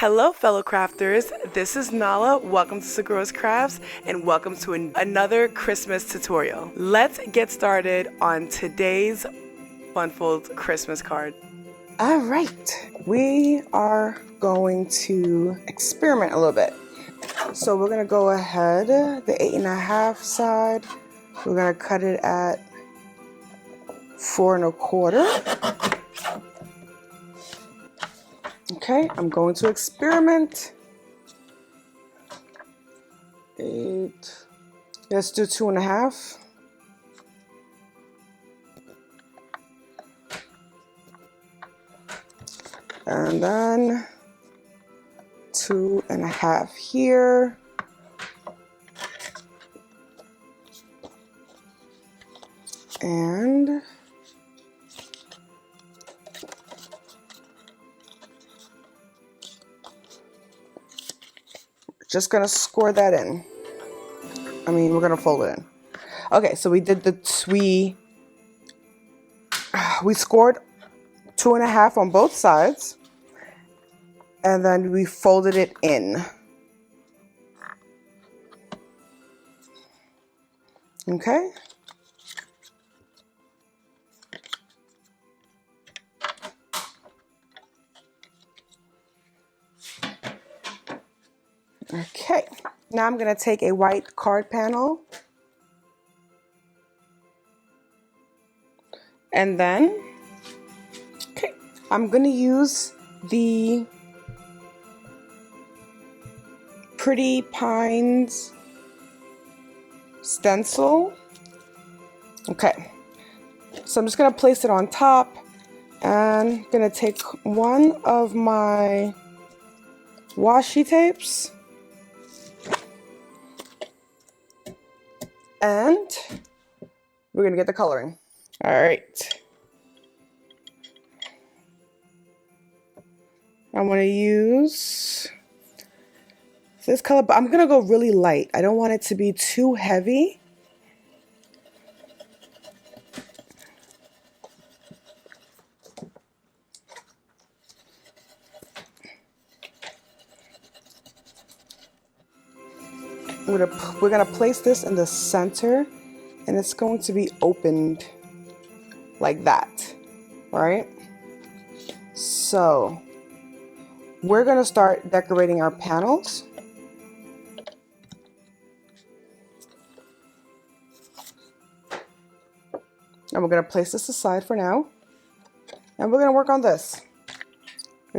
Hello, fellow crafters. This is Nala. Welcome to Seguras Crafts and welcome to another Christmas tutorial. Let's get started on today's Funfold Christmas card. All right, we are going to experiment a little bit. So we're gonna go ahead, the 8.5 side, we're gonna cut it at 4 1/4. Okay, I'm going to experiment. 8. Let's do 2.5. And then 2.5 here. And just gonna score that in. We're gonna fold it in. Okay, so we did we scored 2.5 on both sides, and then we folded it in. Okay. Okay, now I'm going to take a white card panel and then, I'm going to use the Pretty Pines stencil. Okay, so I'm just going to place it on top and I'm going to take one of my washi tapes and we're going to get the coloring. All right. I'm going to use this color, but I'm going to go really light. I don't want it to be too heavy. We're going to place this in the center and it's going to be opened like that, all right? So we're going to start decorating our panels. And we're going to place this aside for now. And we're going to work on this.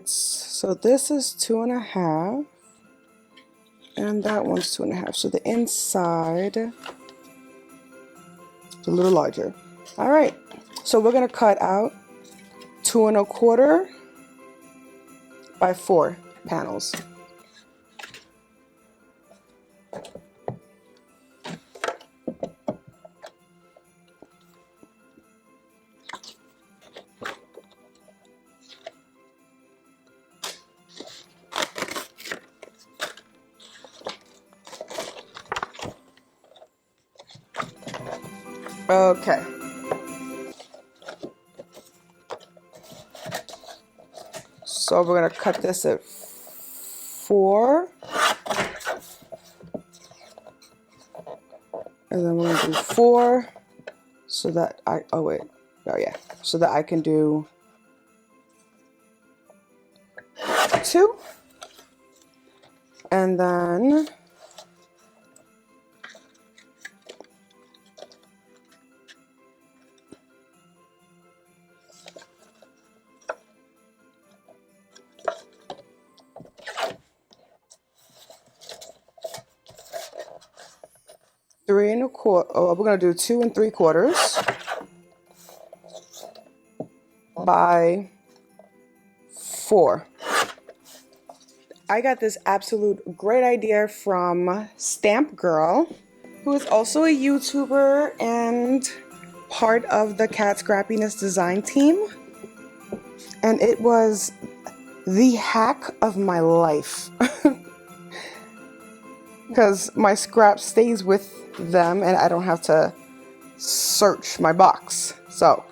So this is 2.5. And that one's 2.5. So the inside is a little larger. All right. So we're going to cut out 2 1/4 by 4 panels. Okay. So we're going to cut this at 4. And then we're going to do 4 so that so that I can do 2. And then we're going to do 2 3/4 by 4. I got this absolute great idea from Stamp Girl, who is also a YouTuber and part of the Cat Scrappiness design team. And it was the hack of my life. Because my scrap stays with them and I don't have to search my box. So,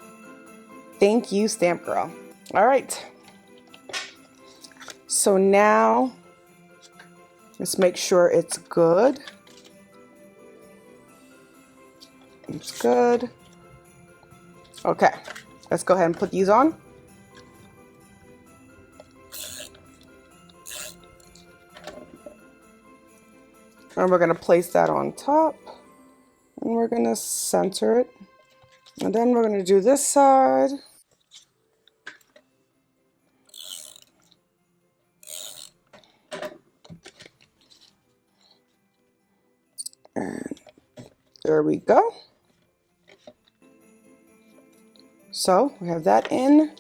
thank you, Stamp Girl. All right. So now, let's make sure it's good. It's good. Okay, let's go ahead and put these on. And we're gonna place that on top. And we're gonna center it. And then we're gonna do this side. And there we go. So we have that in.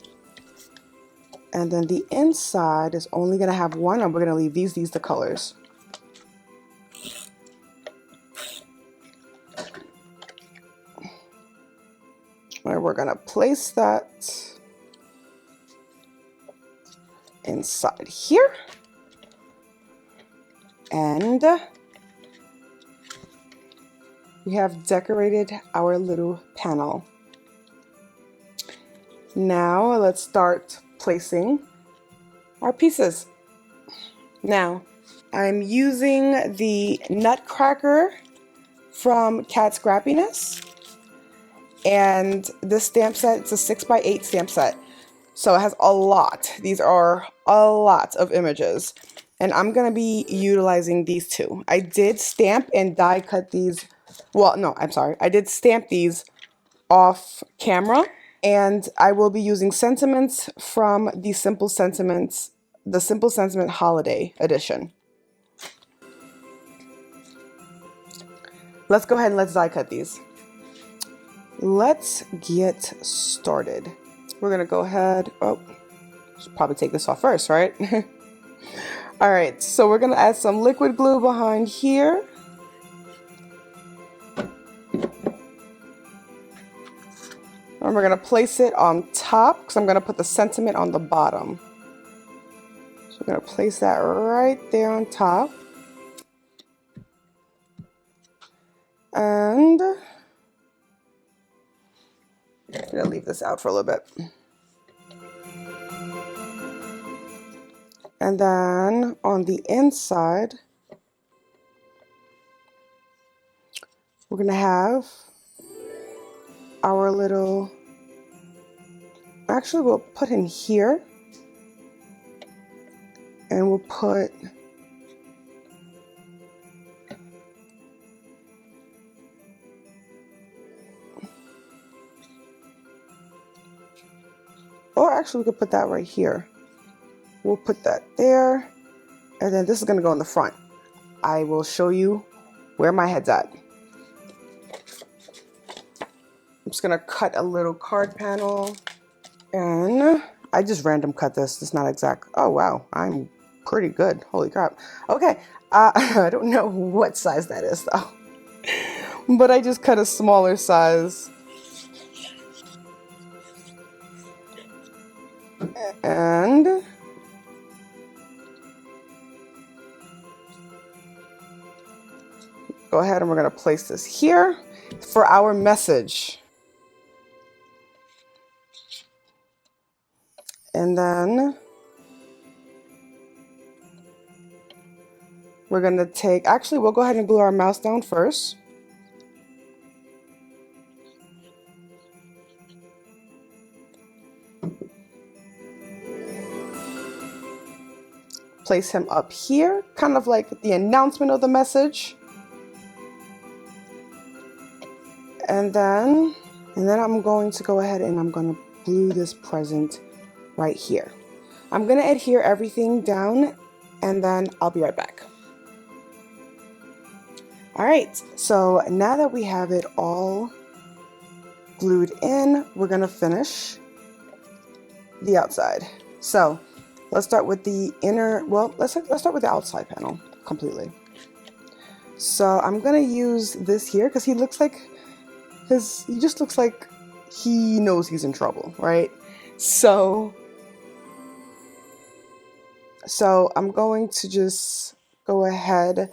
And then the inside is only gonna have one, and we're gonna leave these the colors. And we're gonna place that inside here. And we have decorated our little panel. Now let's start placing our pieces. Now, I'm using the Nutcracker from Scrappiness. And this stamp set, it's a 6x8 stamp set. So it has a lot. These are a lot of images. And I'm going to be utilizing these two. I did stamp and die cut these. Well, no, I'm sorry. I did stamp these off camera. And I will be using sentiments from the Simple Sentiment Holiday Edition. Let's go ahead and let's die cut these. Let's get started. We're gonna go ahead. Oh, should probably take this off first, right? All right, so we're gonna add some liquid glue behind here. And we're gonna place it on top because I'm gonna put the sentiment on the bottom. So we're gonna place that right there on top. And I'm gonna leave this out for a little bit. And then on the inside, we're gonna have our little, actually we'll put in here, and we'll put or actually we could put that right here. We'll put that there, and then this is gonna go in the front. I will show you where my head's at. I'm just gonna cut a little card panel, and I just random cut this. It's not exact. Oh wow, I'm pretty good. Holy crap. Okay, I don't know what size that is though, but I just cut a smaller size. And go ahead and we're going to place this here for our message. And then we're going to take, actually we'll go ahead and glue our mouse down first. Place him up here, kind of like the announcement of the message. And then I'm going to go ahead and I'm going to glue this present right here. I'm going to adhere everything down, and then I'll be right back. All right, so now that we have it all glued in, we're going to finish the outside. So let's start with the inner, well, let's start with the outside panel completely. So I'm gonna use this here because he just looks like he knows he's in trouble, right? So I'm going to just go ahead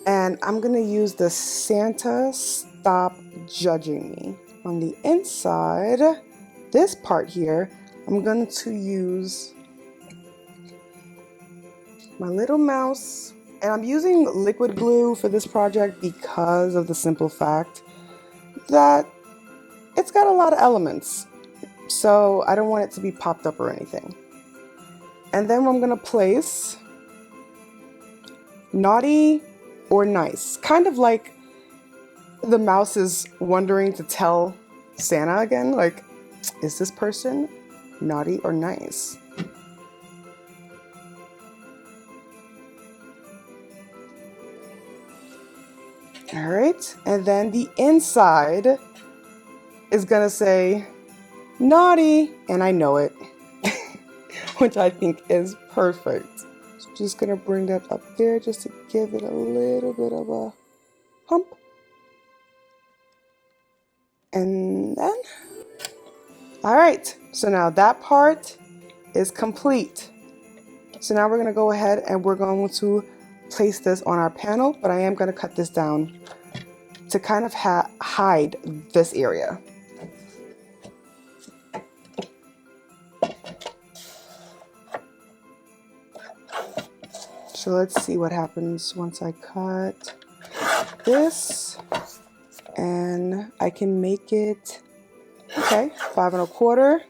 and I'm gonna use the Santa Stop Judging Me. On the inside, this part here, I'm going to use my little mouse. And I'm using liquid glue for this project because of the simple fact that it's got a lot of elements. So I don't want it to be popped up or anything. And then I'm gonna place naughty or nice. Kind of like the mouse is wondering to tell Santa again, like, is this person naughty or nice? All right, and then the inside is gonna say naughty, and I know it, which I think is perfect. So just gonna bring that up there just to give it a little bit of a hump. And then, all right, so now that part is complete. So now we're gonna go ahead and we're going to place this on our panel, but I am gonna cut this down to kind of hide this area. So let's see what happens once I cut this, and I can make it, okay, 5 1/4.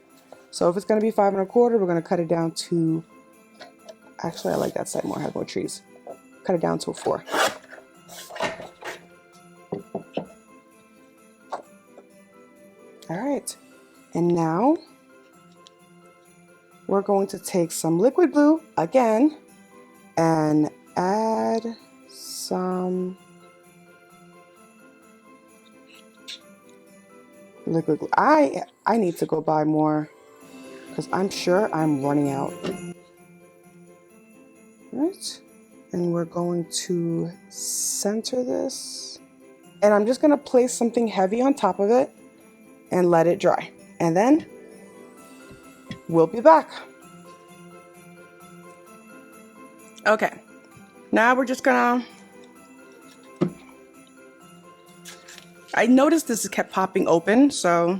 So if it's gonna be 5 1/4, we're gonna cut it down to, actually I like that side more, have more trees. Cut it down to a 4. All right, and now we're going to take some liquid glue again and add some liquid glue. I need to go buy more because I'm sure I'm running out. All right, and we're going to center this, and I'm just gonna place something heavy on top of it and let it dry, and then we'll be back. Okay, now we're just gonna, I noticed this kept popping open, so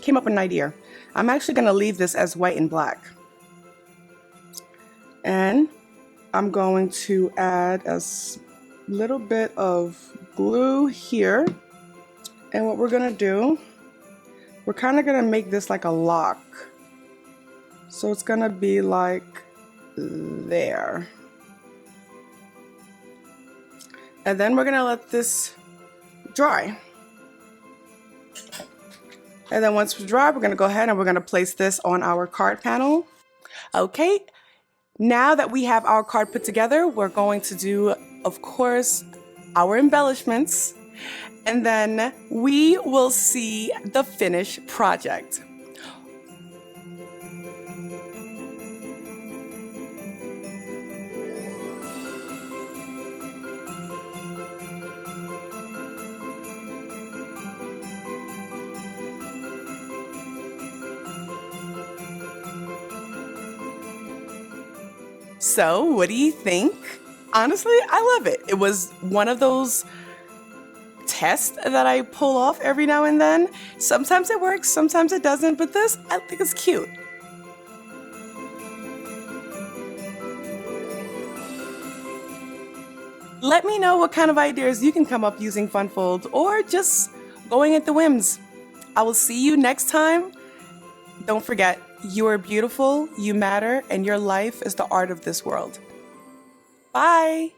came up with an idea. I'm actually gonna leave this as white and black. And I'm going to add a little bit of glue here. And what we're gonna do, we're kind of gonna make this like a lock. So it's gonna be like there. And then we're gonna let this dry. And then once it's dry, we're gonna go ahead and we're gonna place this on our card panel. Okay, now that we have our card put together, we're going to do, of course, our embellishments, and then we will see the finished project. So, what do you think? Honestly, I love it. It was one of those tests that I pull off every now and then. Sometimes it works, sometimes it doesn't, but this, I think it's cute. Let me know what kind of ideas you can come up using FunFold or just going at the whims. I will see you next time. Don't forget, you are beautiful, you matter, and your life is the art of this world. Bye!